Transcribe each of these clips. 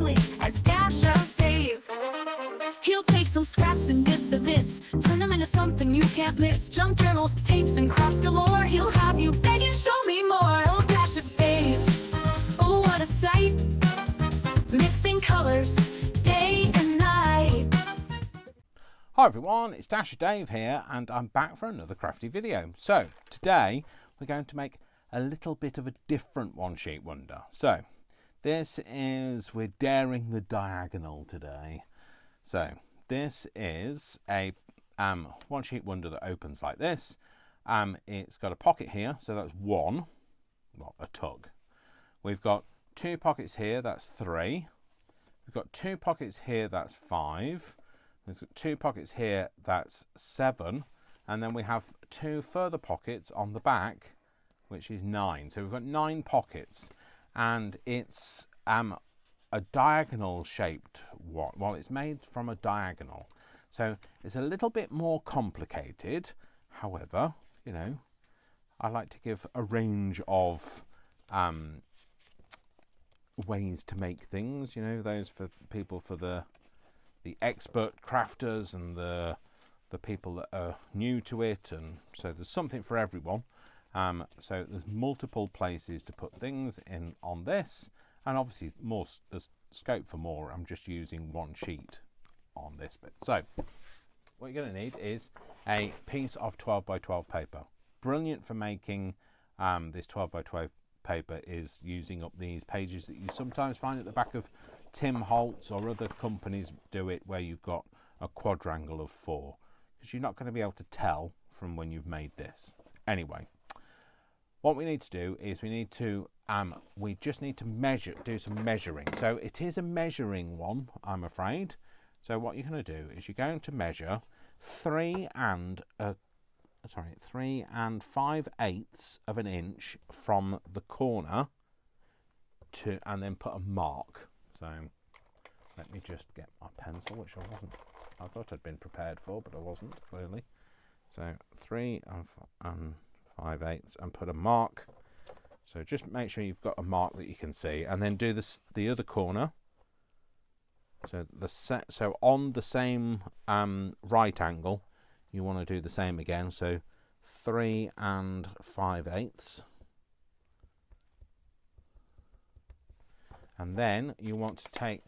ugly as Dash of Dave. He'll take some scraps and bits of this, turn them into something you can't miss. Junk journals, tapes, and crafts galore. He'll have you begging, show me more. Oh, Dash of Dave, oh, what a sight. Mixing colors, day and night. Hi everyone, it's Dasher Dave here, and I'm back for another crafty video. So today we're going to make a little bit of a different one sheet wonder. So this is, we're daring the diagonal today. So this is a one sheet wonder that opens like this. It's got a pocket here, so that's one, well, a tug. We've got two pockets here, that's three. We've got two pockets here, that's five. We've got two pockets here, that's seven. And then we have two further pockets on the back, which is nine. So we've got 9 pockets, and it's a diagonal shaped one. Well, it's made from a diagonal. So it's a little bit more complicated. However, you know, I like to give a range of ways to make things, you know, those for people, for the expert crafters and the people that are new to it, and so there's something for everyone. So there's multiple places to put things in on this, and obviously there's scope for more. I'm just using one sheet on this bit. So what you're going to need is a piece of 12 by 12 paper. Brilliant for making this 12 by 12 paper is using up these pages that you sometimes find at the back of Tim Holtz, or other companies do it, where you've got a quadrangle of 4, because you're not going to be able to tell from when you've made this. Anyway, what we need to do is we just need to do some measuring. So it is a measuring one, I'm afraid. So what you're going to do is you're going to measure 3 and 5/8 of an inch from the corner and then put a mark. So let me just get my pencil, which I thought I'd been prepared for, but I wasn't, clearly. So 3 and 5/8 and put a mark. So just make sure you've got a mark that you can see, and then do the other corner. So on the same right angle, you want to do the same again. So 3 and 5/8. And then you want to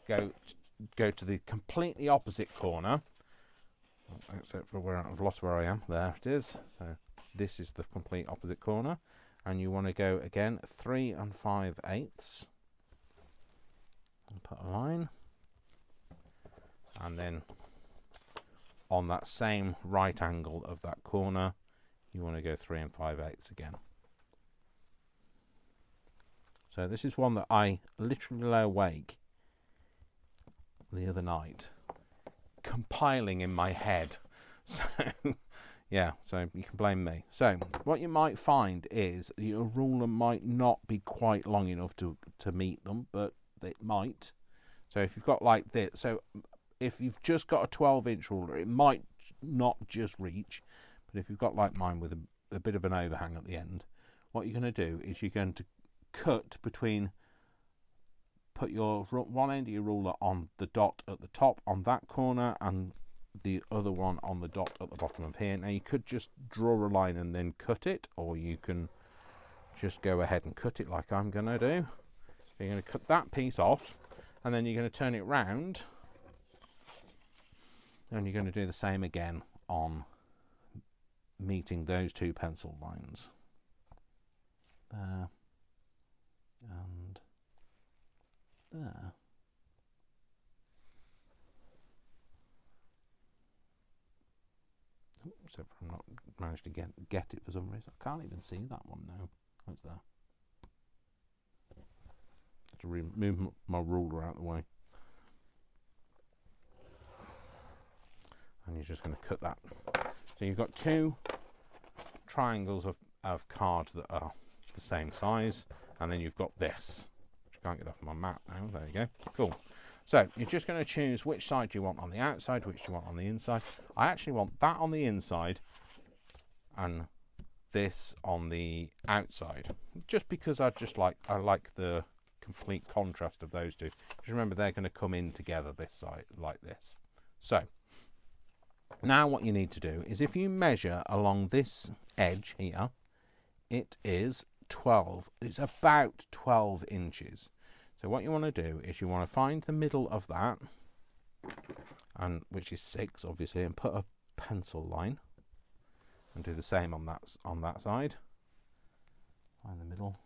go to the completely opposite corner, except for where I've lost where I am. There it is. So this is the complete opposite corner, and you want to go again 3 and 5/8 and put a line, and then on that same right angle of that corner you want to go 3 and 5/8 again. So this is one that I literally lay awake the other night compiling in my head. So yeah, so you can blame me. So what you might find is your ruler might not be quite long enough to meet them, but it might. So if you've got like this, so if you've just got a 12-inch ruler, it might not just reach. But if you've got like mine with a bit of an overhang at the end, what you're going to do is you're going to cut between, put your one end of your ruler on the dot at the top on that corner, and the other one on the dot at the bottom of here. Now you could just draw a line and then cut it, or you can just go ahead and cut it like I'm going to do. So you're going to cut that piece off, and then you're going to turn it round, and you're going to do the same again on meeting those two pencil lines. There and there. So if I'm not managed to get it for some reason, I can't even see that one now. What's there? I have to remove my ruler out of the way. And you're just going to cut that. So you've got 2 triangles of card that are the same size, and then you've got this, which I can't get off my mat now. There you go. Cool. So you're just going to choose which side you want on the outside, which you want on the inside. I actually want that on the inside and this on the outside, just because I like the complete contrast of those two. Just remember they're going to come in together this side like this. So now what you need to do is, if you measure along this edge here, it is 12. It's about 12 inches. So what you want to do is you want to find the middle of that, and which is 6 obviously, and put a pencil line, and do the same on that side. Find the middle.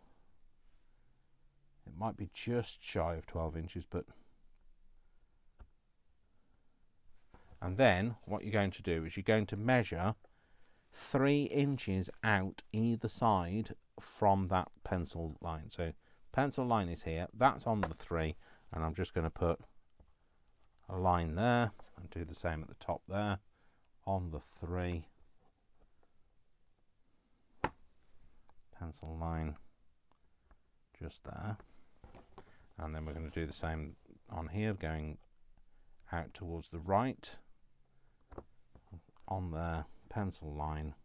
It might be just shy of 12 inches, but and then what you're going to do is you're going to measure 3 inches out either side from that pencil line. So pencil line is here, that's on the 3, and I'm just going to put a line there and do the same at the top there on the 3. Pencil line just there, and then we're going to do the same on here, going out towards the right on there, pencil line,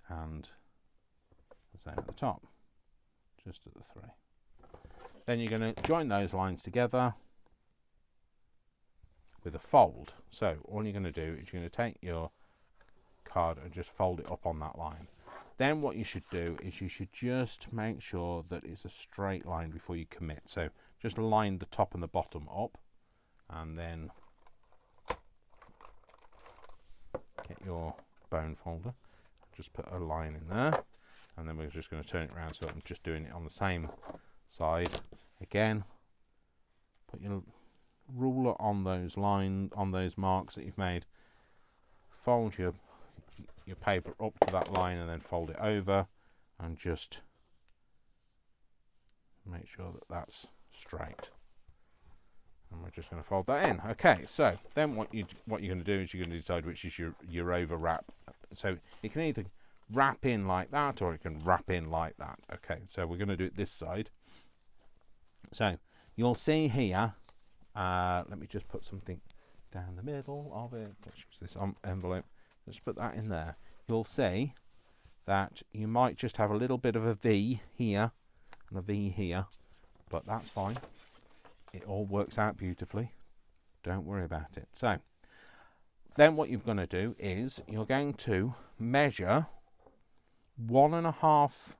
and the same at the top, just at the 3. Then you're going to join those lines together with a fold. So all you're going to do is you're going to take your card and just fold it up on that line. Then what you should do is you should just make sure that it's a straight line before you commit. So just line the top and the bottom up, and then get your bone folder, just put a line in there, and then we're just going to turn it around so I'm just doing it on the same side again. Put your ruler on those lines, on those marks that you've made, fold your paper up to that line and then fold it over, and just make sure that that's straight, and we're just going to fold that in. Okay, so then what you're going to do is you're going to decide which is your over wrap. So you can either wrap in like that or you can wrap in like that. Okay, so we're going to do it this side. So you'll see here, let me just put something down the middle of it. Let's use this envelope. Just put that in there. You'll see that you might just have a little bit of a V here and a V here, but that's fine. It all works out beautifully. Don't worry about it. So then what you're going to do is you're going to measure 1.5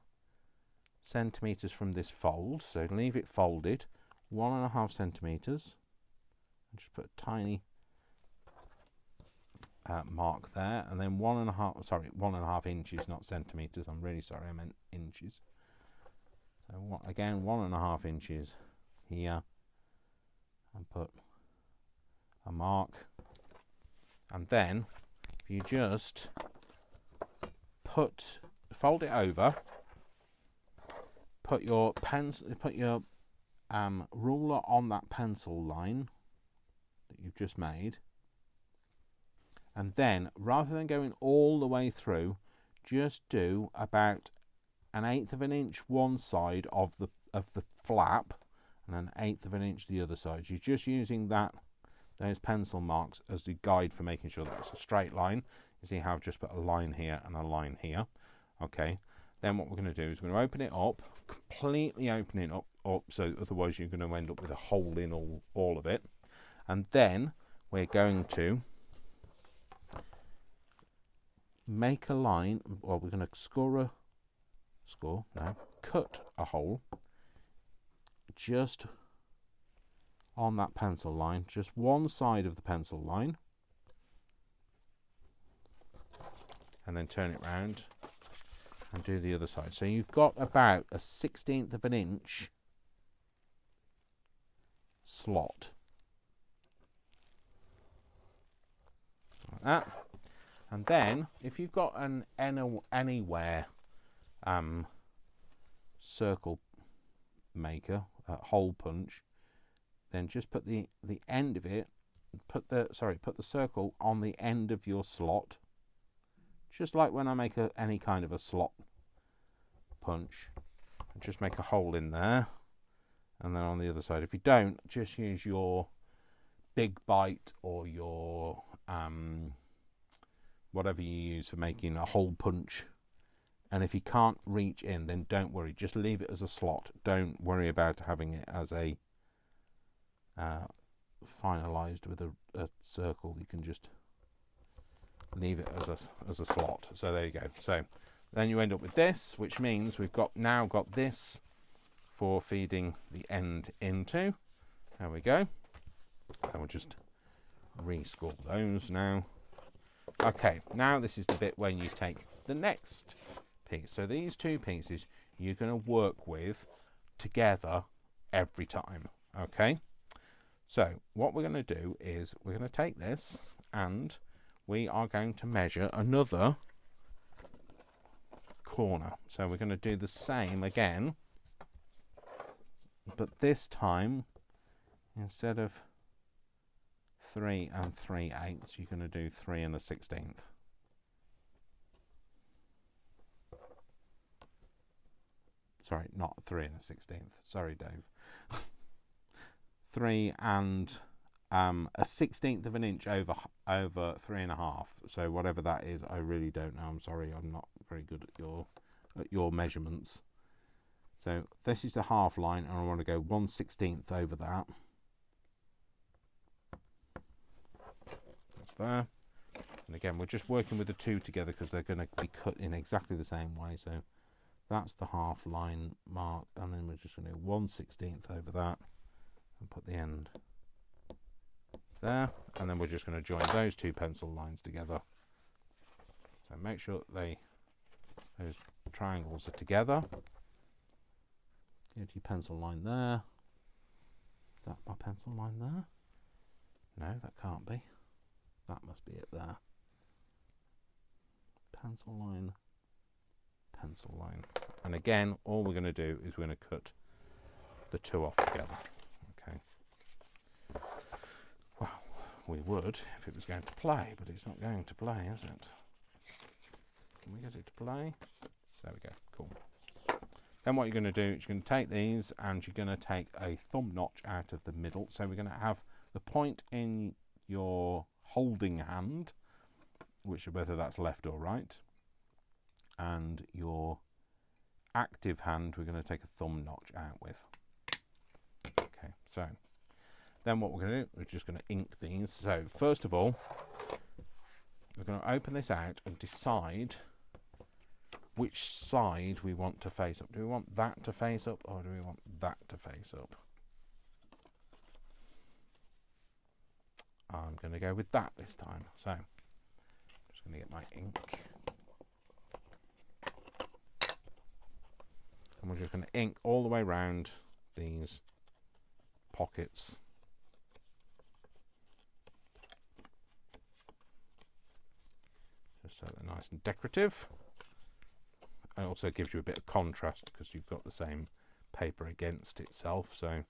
centimeters from this fold. So leave it folded 1.5 centimeters. Just put a tiny mark there, and then 1.5 inches, not centimeters. I'm really sorry, I meant inches. So again, 1.5 inches here, and put a mark, and then if you just fold it over, put your ruler on that pencil line that you've just made, and then rather than going all the way through, just do about 1/8 of an inch one side of the flap, and 1/8 of an inch the other side. You're just using those pencil marks as the guide for making sure that it's a straight line. You see how I've just put a line here and a line here. Okay, then what we're going to do is we're going to open it up, completely open it up, so otherwise you're going to end up with a hole in all of it. And then we're going to make a line, well, we're going to cut a hole just on that pencil line, just one side of the pencil line, and then turn it round and do the other side. So you've got about a 1/16 of an inch slot like that. And then if you've got an anywhere circle maker, hole punch, then just put the end of it, put the circle on the end of your slot, just like when I make any kind of a slot punch. Just make a hole in there, and then on the other side, if you don't, just use your big bite or your whatever you use for making a hole punch And if you can't reach in, then don't worry, just leave it as a slot. Don't worry about having it as a finalized with a circle. You can just leave it as a slot. So there you go. So then you end up with this, which means we've now got this for feeding the end into. There we go. And we'll just rescore those now. Okay, now this is the bit when you take the next piece. So these two pieces you're going to work with together every time. Okay, so what we're going to do is we're going to take this and we are going to measure another corner. So we're going to do the same again, but this time instead of 3 3/8, you're going to do 3 1/16. Sorry, not 3 1/16. Sorry, Dave. 3 1/16 of an inch over 3.5. So whatever that is, I really don't know. I'm sorry, I'm not very good at your measurements. So this is the half line, and I want to go 1/16 over that. That's there. And again, we're just working with the two together because they're going to be cut in exactly the same way. So that's the half line mark, and then we're just going to go 1/16 over that and put the end there, and then we're just going to join those two pencil lines together. So make sure that those triangles are together. Go to your pencil line there. Is that my pencil line there? No, that can't be. That must be it there. Pencil line, pencil line. And again, all we're going to do is we're going to cut the two off together. Okay. Well, we would if it was going to play, but it's not going to play, is it? Can we get it to play? There we go. Cool. Then what you're going to do is you're going to take these and you're going to take a thumb notch out of the middle. So we're going to have the point in your holding hand, which whether that's left or right, and your active hand we're going to take a thumb notch out with. Okay, so then what we're going to do, we're just going to ink these. So first of all, we're going to open this out and decide which side we want to face up. Do we want that to face up, or do we want that to face up? I'm going to go with that this time. So I'm just going to get my ink. And we're just going to ink all the way around these pockets. Just so they're nice and decorative. And it also gives you a bit of contrast because you've got the same paper against itself. So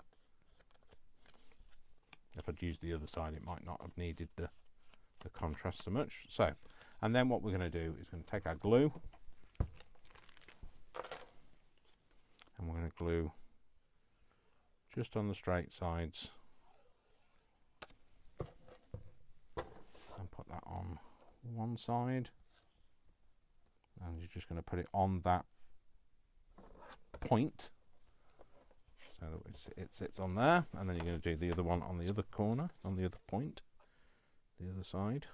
if I'd used the other side, it might not have needed the contrast so much. So, and then what we're going to do is going to take our glue and we're going to glue just on the straight sides and put that on one side, and you're just going to put it on that point so that it sits on there, and then you're going to do the other one on the other corner, on the other point, the other side.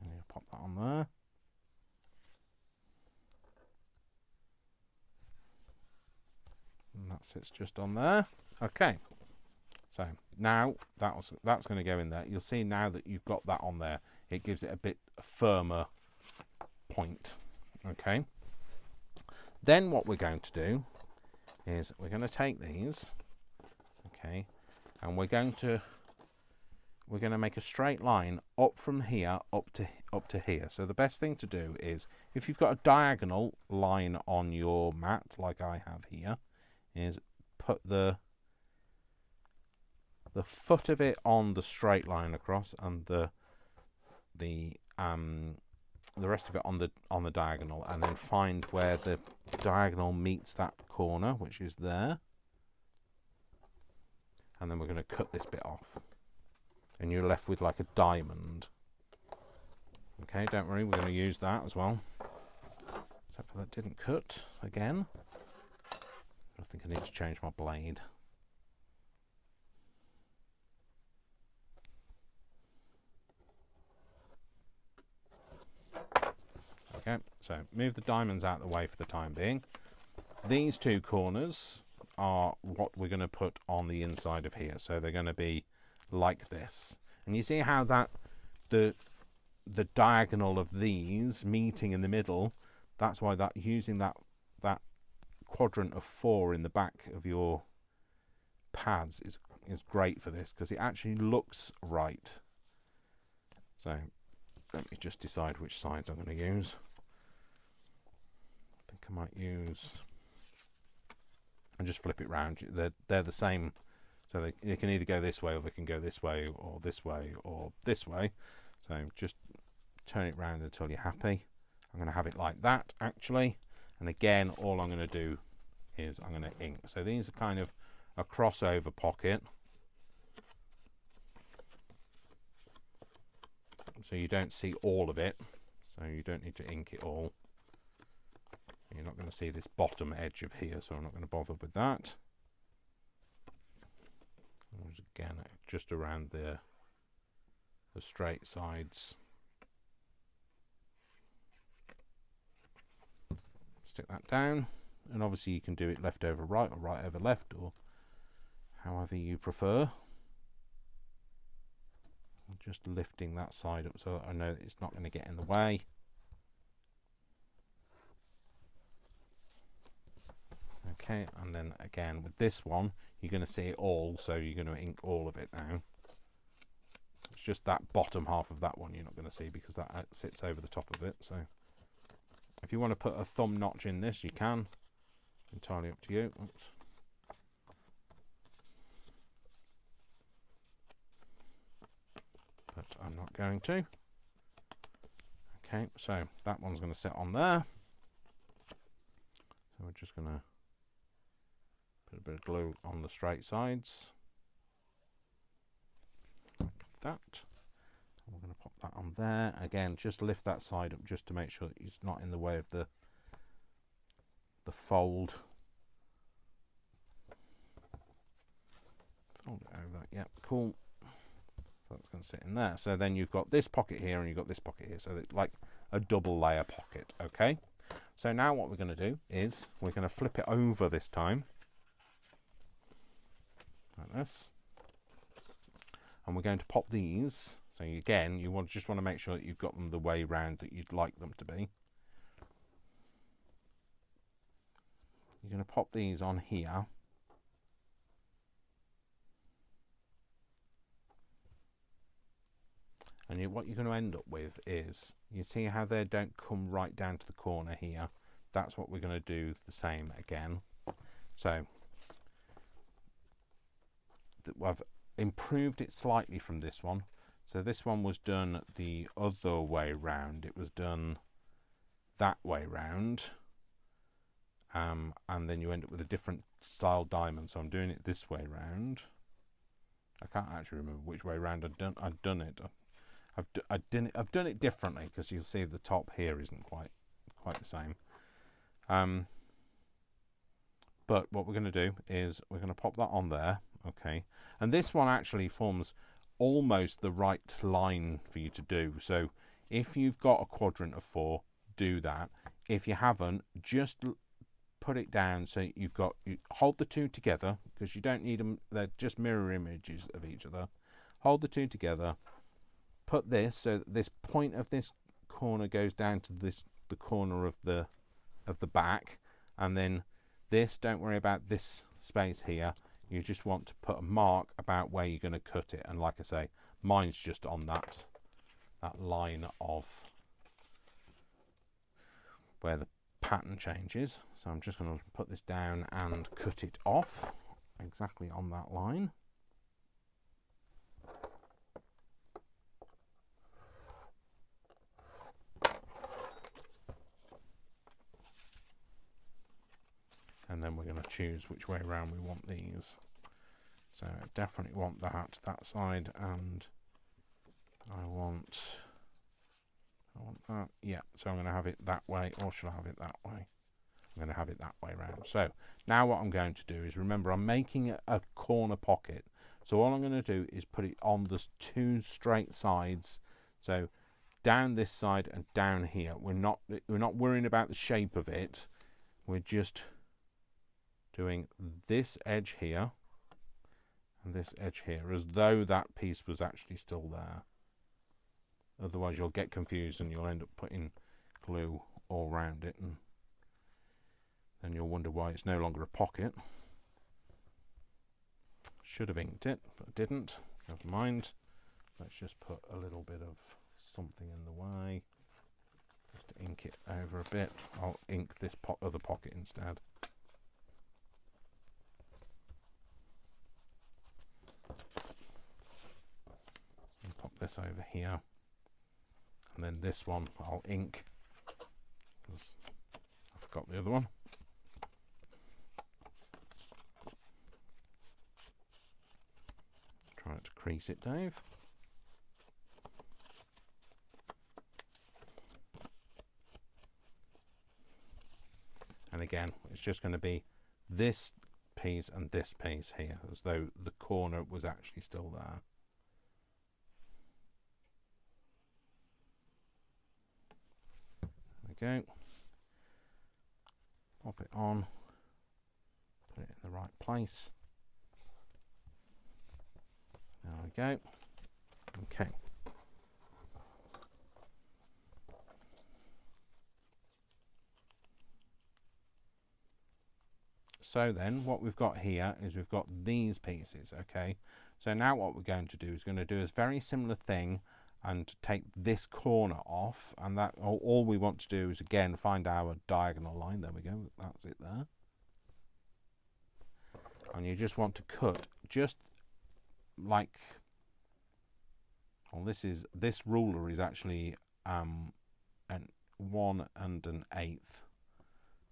And you pop that on there. And that sits just on there. Okay. So now that's going to go in there. You'll see now that you've got that on there, it gives it a bit firmer point. Okay. Then what we're going to do is we're going to take these, okay, and we're going to make a straight line up from here up to here. So the best thing to do is, if you've got a diagonal line on your mat like I have here, is put the foot of it on the straight line across, and the rest of it on the diagonal, and then find where the diagonal meets that corner, which is there, and then we're going to cut this bit off, and you're left with like a diamond Okay, don't worry, we're going to use that as well. Except for that didn't cut again. I think I need to change my blade. Okay, so move the diamonds out of the way for the time being. These two corners are what we're going to put on the inside of here. So they're going to be like this. And you see how that the diagonal of these meeting in the middle, that's why that using that quadrant of 4 in the back of your pads is great for this, because it actually looks right. So let me just decide which sides I'm going to use. I think I might use, and just flip it round. They're the same, so they can either go this way, or they can go this way, or this way, or this way. So just turn it round until you're happy. I'm going to have it like that actually, and again all I'm going to do is I'm going to ink. So these are kind of a crossover pocket, so you don't see all of it, so you don't need to ink it all. You're not going to see this bottom edge of here, so I'm not going to bother with that. And again, just around the straight sides. Stick that down, and obviously you can do it left over right, or right over left, or however you prefer. I'm just lifting that side up so that I know that it's not going to get in the way. Okay, and then again with this one, you're going to see it all, so you're going to ink all of it now. It's just that bottom half of that one you're not going to see, because that sits over the top of it. So if you want to put a thumb notch in this, you can. Entirely up to you. Oops. But I'm not going to. Okay, so that one's going to sit on there. So we're just going to put a bit of glue on the straight sides. Like that. And we're going to pop that on there. Again, just lift that side up just to make sure that it's not in the way of the fold. Fold it over. Yep, cool. So that's going to sit in there. So then you've got this pocket here and you've got this pocket here. So it's like a double layer pocket. Okay. So now what we're going to do is we're going to flip it over this time. Like this. And we're going to pop these. So again, you just want to make sure that you've got them the way round that you'd like them to be. You're going to pop these on here. And what you're going to end up with is, you see how they don't come right down to the corner here? That's what we're going to do the same again. So I've improved it slightly from this one. So this one was done the other way round. It was done that way round. And then you end up with a different style diamond. So I'm doing it this way round. I can't actually remember which way round I've done it. I've done it differently, because you'll see the top here isn't quite the same. But what we're going to do is we're going to pop that on there. Okay, and this one actually forms almost the right line for you to do. So if you've got a quadrant of 4, do that. If you haven't, just put it down so you hold the two together, because you don't need them, they're just mirror images of each other. Hold the two together, put this so that this point of this corner goes down to the corner of the back, and then this, don't worry about this space here. You just want to put a mark about where you're going to cut it, and like I say, mine's just on that line of where the pattern changes. So I'm just going to put this down and cut it off exactly on that line. And then we're going to choose which way around we want these. So I definitely want that side, and I want I want that. Yeah, so I'm going to have it that way, or should I have it that way? I'm going to have it that way round. So now what I'm going to do is, remember, I'm making a corner pocket. So all I'm going to do is put it on the two straight sides. So down this side and down here. We're not worrying about the shape of it. We're just doing this edge here and this edge here, as though that piece was actually still there. Otherwise you'll get confused and you'll end up putting glue all around it, and then you'll wonder why it's no longer a pocket. Should have inked it, but I didn't. Never mind. Let's just put a little bit of something in the way, just to ink it over a bit. I'll ink this other pocket instead. And pop this over here, and then this one I'll ink, because I forgot the other one. Try to crease it, Dave. And again, it's just going to be this piece and this piece here, as though the corner was actually still there. There we go. Pop it on, put it in the right place. There we go. Okay. So then what we've got here is we've got these pieces, okay? So now what we're going to do is a very similar thing and take this corner off, and that all we want to do is again find our diagonal line. There we go, that's it there. And you just want to cut just like, well, this ruler is actually an 1 1/8.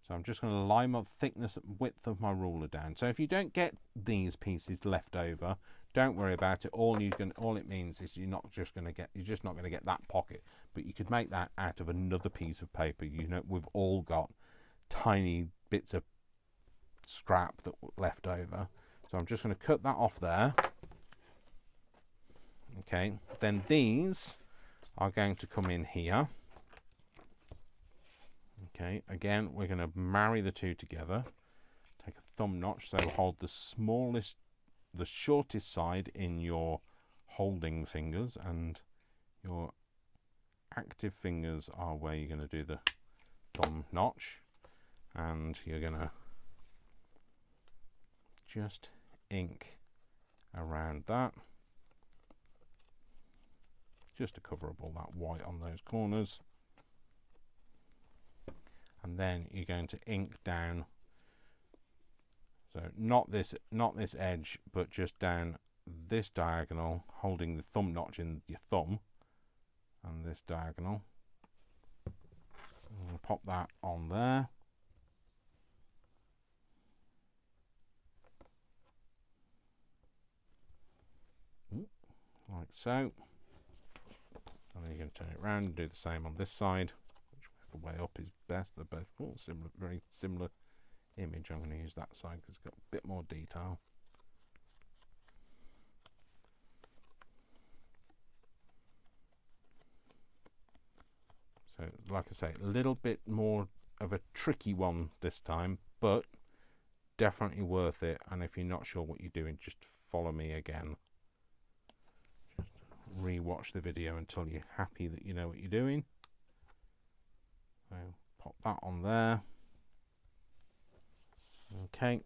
So I'm just going to line my thickness and width of my ruler down. So if you don't get these pieces left over, don't worry about it. All it means is you're just not going to get that pocket, but you could make that out of another piece of paper. You know, we've all got tiny bits of scrap that were left over. So I'm just going to cut that off there. Okay, then these are going to come in here. Okay, again, we're going to marry the two together. Take a thumb notch, so hold the shortest side in your holding fingers, and your active fingers are where you're going to do the thumb notch, and you're going to just ink around that, just to cover up all that white on those corners. And then you're going to ink down, so not this edge, but just down this diagonal, holding the thumb notch in your thumb, and this diagonal. I'm going to pop that on there. Like so. And then you're going to turn it around and do the same on this side. The way up is best. They're both similar, very similar image. I'm going to use that side because it's got a bit more detail. So like I say, a little bit more of a tricky one this time, but definitely worth it. And if you're not sure what you're doing, just follow me again. Just re-watch the video until you're happy that you know what you're doing. So pop that on there. Okay.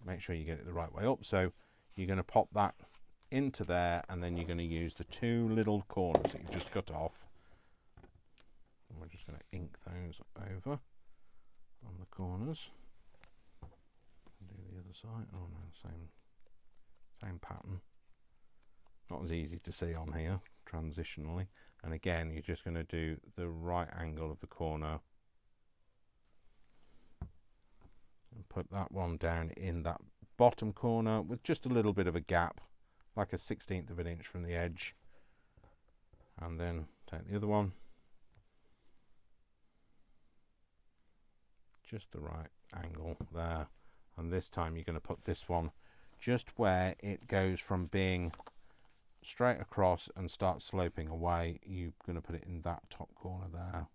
Make sure you get it the right way up. So you're going to pop that into there, and then you're going to use the two little corners that you've just cut off. And we're just going to ink those over on the corners. And do the other side. Oh no, same pattern. Not as easy to see on here transitionally. And again, you're just going to do the right angle of the corner and put that one down in that bottom corner with just a little bit of a gap, like a 1/16 of an inch from the edge. and then take the other one, just the right angle there, and this time you're going to put this one just where it goes from being straight across and starts sloping away. You're going to put it in that top corner there.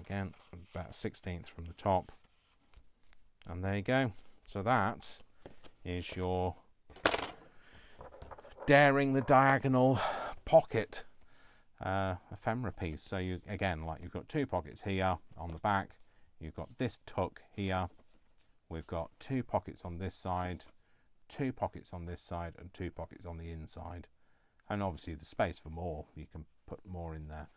Again, about 1/16 from the top, and there you go. So that is your Daring the Diagonal pocket ephemera piece. So you, again, like, you've got 2 pockets here on the back, you've got this tuck here, we've got 2 pockets on this side, 2 pockets on this side, and 2 pockets on the inside, and obviously the space for more, you can put more in there.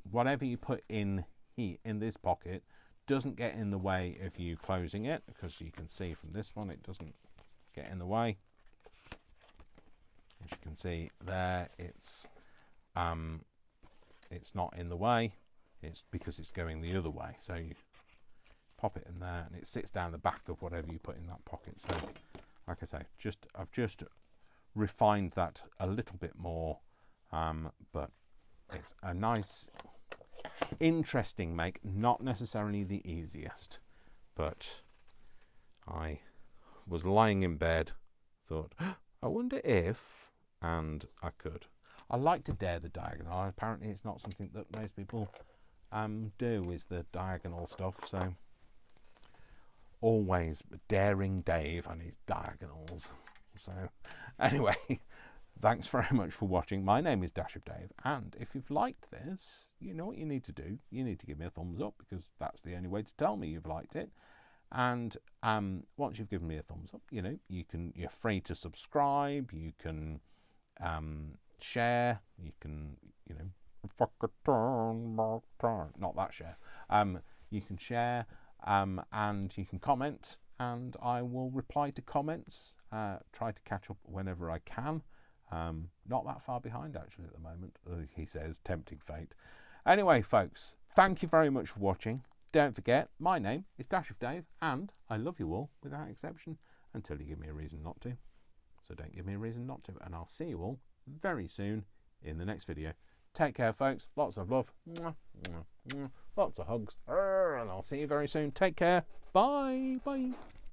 Whatever you put in here in this pocket doesn't get in the way of you closing it, because you can see from this one it doesn't get in the way. As you can see there, it's not in the way. It's because it's going the other way. So you pop it in there, and it sits down the back of whatever you put in that pocket. So, like I say, I've just refined that a little bit more, but it's a nice, interesting make. Not necessarily the easiest, but I was lying in bed, thought, I wonder if, and I could. I like to dare the diagonal. Apparently it's not something that most people do, is the diagonal stuff. So always daring Dave and his diagonals. So anyway, thanks very much for watching. My name is Dash of Dave, and if you've liked this, you know what you need to do. You need to give me a thumbs up, because that's the only way to tell me you've liked it. And once you've given me a thumbs up, you're free to subscribe. You can share. You can, not that share. You can share, and you can comment, and I will reply to comments. Try to catch up whenever I can. Not that far behind, actually, at the moment, he says, tempting fate. Anyway, folks, thank you very much for watching. Don't forget, my name is Dash of Dave, and I love you all without exception, until you give me a reason not to. So don't give me a reason not to, and I'll see you all very soon in the next video. Take care, folks. Lots of love. Lots of hugs. And I'll see you very soon. Take care. Bye. Bye.